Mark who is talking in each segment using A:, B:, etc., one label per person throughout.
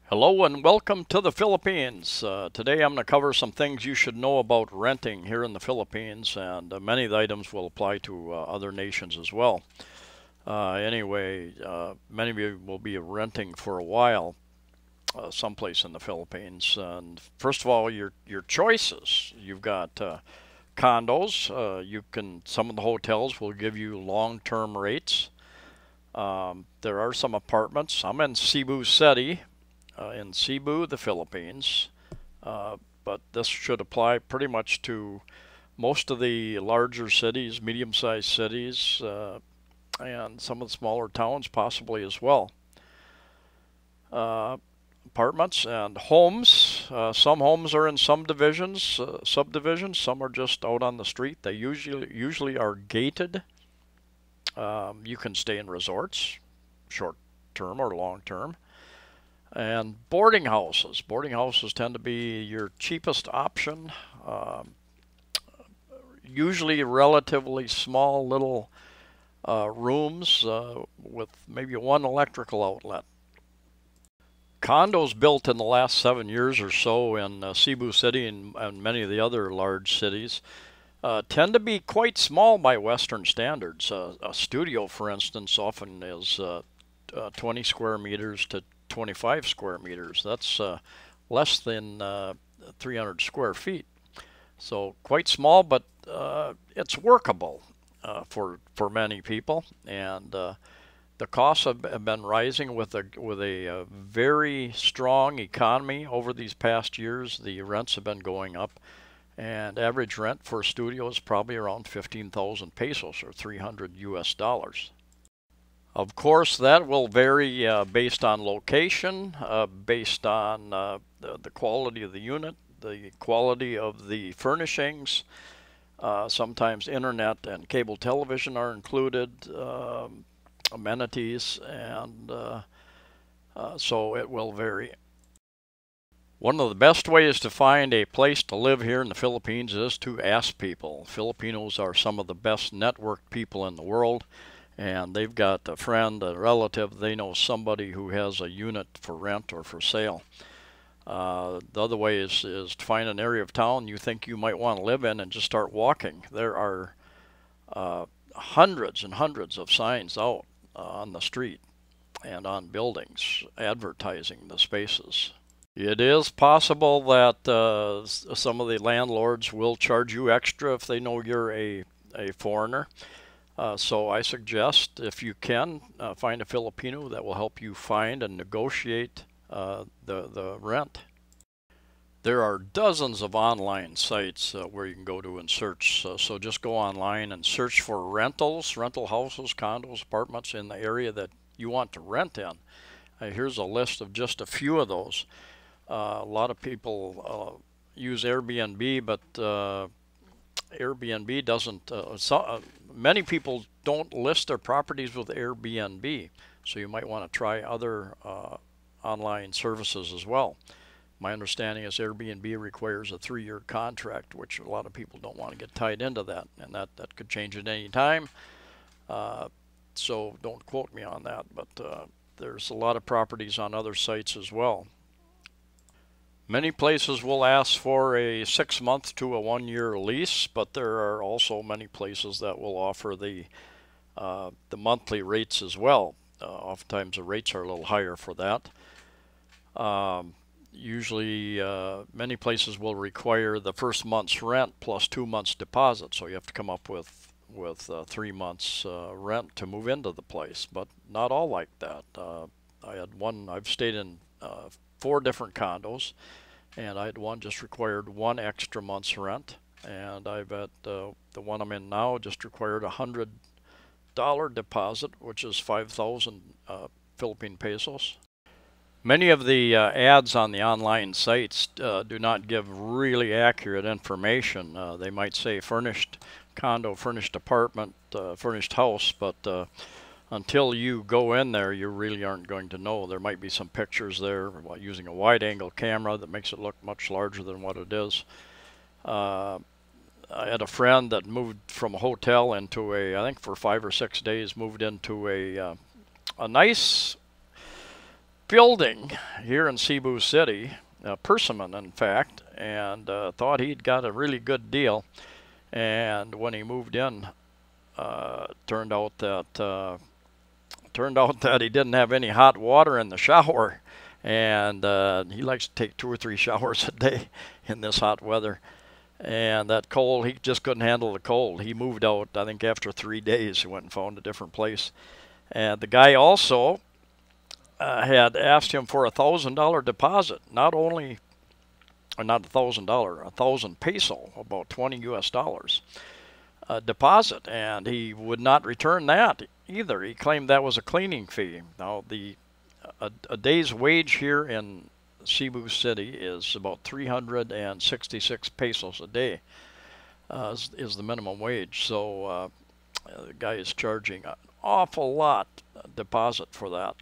A: Hello and welcome to the Philippines. Today I'm going to cover some things you should know about renting here in the Philippines, and many of the items will apply to other nations as well. Many of you will be renting for a while someplace in the Philippines. And first of all, your choices. You've got condos. Some of the hotels will give you long-term rates. There are some apartments. I'm in Cebu City, in Cebu, the Philippines. But this should apply pretty much to most of the larger cities, medium-sized cities, and some of the smaller towns possibly as well. Apartments and homes. Some homes are in some divisions, subdivisions. Some are just out on the street. They usually are gated. You can stay in resorts, short term or long term. And boarding houses. Boarding houses tend to be your cheapest option. Usually relatively small little rooms with maybe one electrical outlet. Condos built in the last 7 years or so in Cebu City and many of the other large cities tend to be quite small by Western standards. A studio, for instance, often is 20 square meters to 25 square meters. That's less than 300 square feet. So quite small, but it's workable for many people. And the costs have been rising with a very strong economy over these past years. The rents have been going up, and average rent for a studio is probably around 15,000 pesos or 300 US dollars. Of course, that will vary based on location, based on the quality of the unit, the quality of the furnishings. Sometimes internet and cable television are included, amenities, and so it will vary. One of the best ways to find a place to live here in the Philippines is to ask people. Filipinos are some of the best networked people in the world, and they've got a friend, a relative, they know somebody who has a unit for rent or for sale. The other way is to find an area of town you think you might want to live in and just start walking. There are hundreds and hundreds of signs out on the street and on buildings advertising the spaces. It is possible that some of the landlords will charge you extra if they know you're a foreigner. So I suggest, if you can, find a Filipino that will help you find and negotiate the rent. There are dozens of online sites where you can go to and search. So just go online and search for rentals, rental houses, condos, apartments in the area that you want to rent in. Here's a list of just a few of those. A lot of people use Airbnb, but Airbnb doesn't. Many people don't list their properties with Airbnb, so you might want to try other online services as well. My understanding is Airbnb requires a 3-year contract, which a lot of people don't want to get tied into that, and that could change at any time. So don't quote me on that, but there's a lot of properties on other sites as well. Many places will ask for a 6-month to a 1-year lease, but there are also many places that will offer the monthly rates as well. Oftentimes the rates are a little higher for that. Usually many places will require the first month's rent plus 2 months deposit, so you have to come up with 3 months rent to move into the place, but not all like that. I've stayed in 4 different condos, and I had one just required 1 extra month's rent, and I've at the one I'm in now just required $100 deposit, which is 5,000 Philippine pesos. Many of the ads on the online sites do not give really accurate information. They might say furnished condo, furnished apartment, furnished house, but until you go in there, you really aren't going to know. There might be some pictures there using a wide-angle camera that makes it look much larger than what it is. I had a friend that moved from a hotel into I think for 5 or 6 days, moved into a nice building here in Cebu City, Persimmon in fact, and thought he'd got a really good deal. And when he moved in, turned out that he didn't have any hot water in the shower, and he likes to take 2 or 3 showers a day in this hot weather. And that cold, he just couldn't handle the cold. He moved out, I think, after 3 days. He went and found a different place. And the guy also had asked him for $1,000 deposit, not only, or not $1,000, 1,000 peso, about 20 US dollars deposit, and he would not return that either. He claimed that was a cleaning fee. Now, a day's wage here in Cebu City is about 366 pesos a day, is the minimum wage. So the guy is charging an awful lot deposit for that.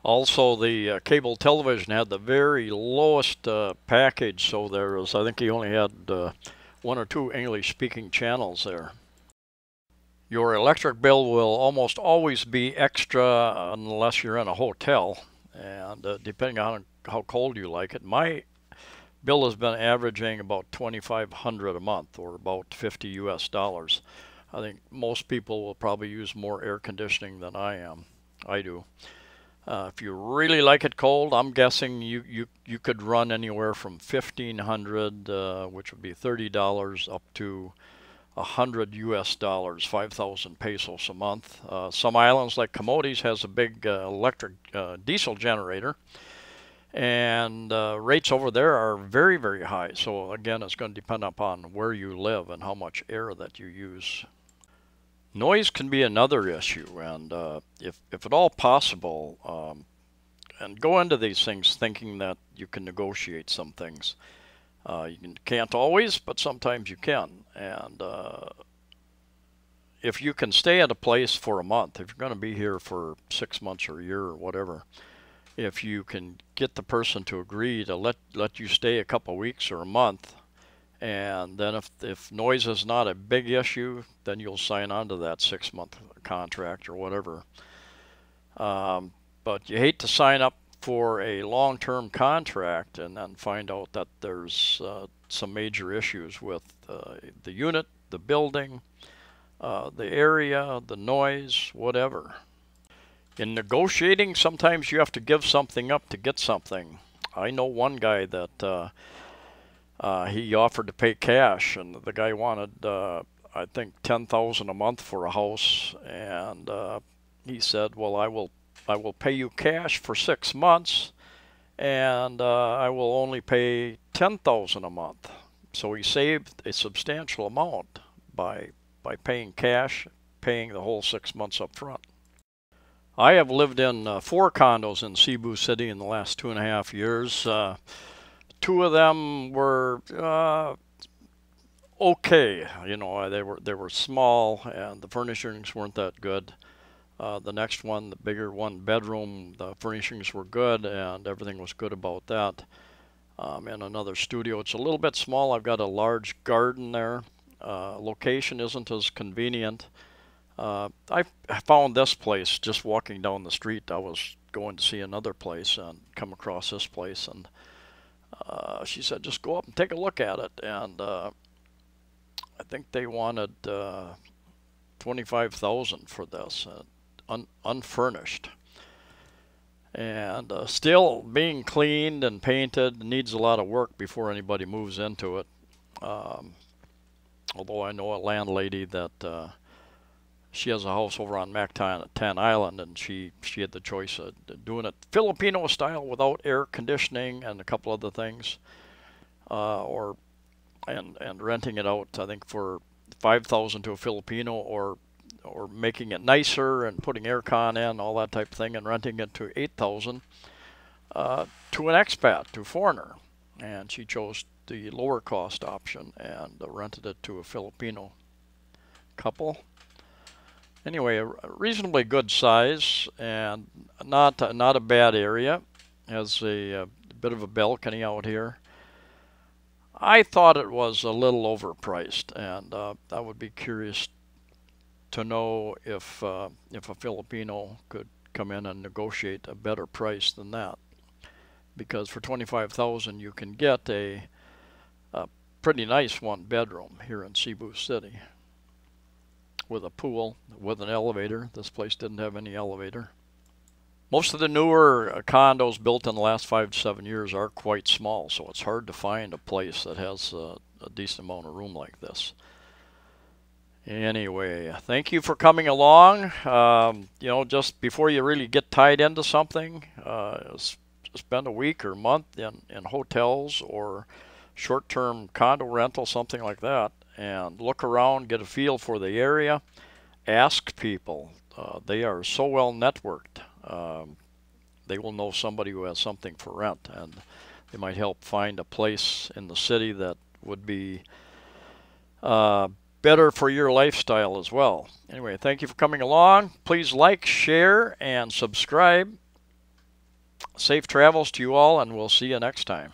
A: Also, the cable television had the very lowest package, so there was, I think he only had 1 or 2 English-speaking channels there. Your electric bill will almost always be extra unless you're in a hotel, and depending on how cold you like it. My bill has been averaging about $2,500 a month, or about 50 US dollars. I think most people will probably use more air conditioning than I do. If you really like it cold, I'm guessing you could run anywhere from 1,500, which would be $30, up to 100 US dollars, 5,000 pesos a month. Some islands like Condos has a big electric diesel generator, and rates over there are very, very high. So again, it's going to depend upon where you live and how much air that you use. Noise can be another issue, and if at all possible, and go into these things thinking that you can negotiate some things. You can't always, but sometimes you can. And if you can stay at a place for a month, if you're going to be here for 6 months or a year or whatever, if you can get the person to agree to let you stay a couple of weeks or a month, and then if noise is not a big issue, then you'll sign on to that 6-month contract or whatever. But you hate to sign up for a long-term contract and then find out that there's some major issues with the unit, the building, the area, the noise, whatever. In negotiating, sometimes you have to give something up to get something. I know one guy that he offered to pay cash, and the guy wanted, I think, 10,000 a month for a house, and he said, "Well, I will pay you cash for 6 months, and I will only pay 10,000 a month." So he saved a substantial amount by paying cash, paying the whole 6 months up front. I have lived in 4 condos in Cebu City in the last 2.5 years. 2 of them were okay. You know, they were small, and the furnishings weren't that good. The next one, the bigger 1-bedroom, the furnishings were good, and everything was good about that. In another studio, it's a little bit small. I've got a large garden there. Location isn't as convenient. I found this place just walking down the street. I was going to see another place and come across this place, and she said, "Just go up and take a look at it." And I think they wanted 25,000 for this, unfurnished, and still being cleaned and painted. Needs a lot of work before anybody moves into it. Although I know a landlady that she has a house over on Mactan Island, and she had the choice of doing it Filipino style without air conditioning and a couple other things, and renting it out, I think, for 5,000 to a Filipino, or making it nicer and putting aircon in, all that type of thing, and renting it to 8,000 to an expat, to a foreigner. And she chose the lower cost option and rented it to a Filipino couple. Anyway, a reasonably good size, and not a bad area. Has a bit of a balcony out here. I thought it was a little overpriced, and I would be curious to know if a Filipino could come in and negotiate a better price than that. Because for $25,000 you can get a pretty nice 1-bedroom here in Cebu City with a pool, with an elevator. This place didn't have any elevator. Most of the newer condos built in the last 5 to 7 years are quite small, so it's hard to find a place that has a decent amount of room like this. Anyway, thank you for coming along. You know, just before you really get tied into something, spend a week or month in hotels or short-term condo rental, something like that, and look around, get a feel for the area. Ask people. They are so well networked. They will know somebody who has something for rent, and they might help find a place in the city that would be better for your lifestyle as well. Anyway, thank you for coming along. Please like, share, and subscribe. Safe travels to you all, and we'll see you next time.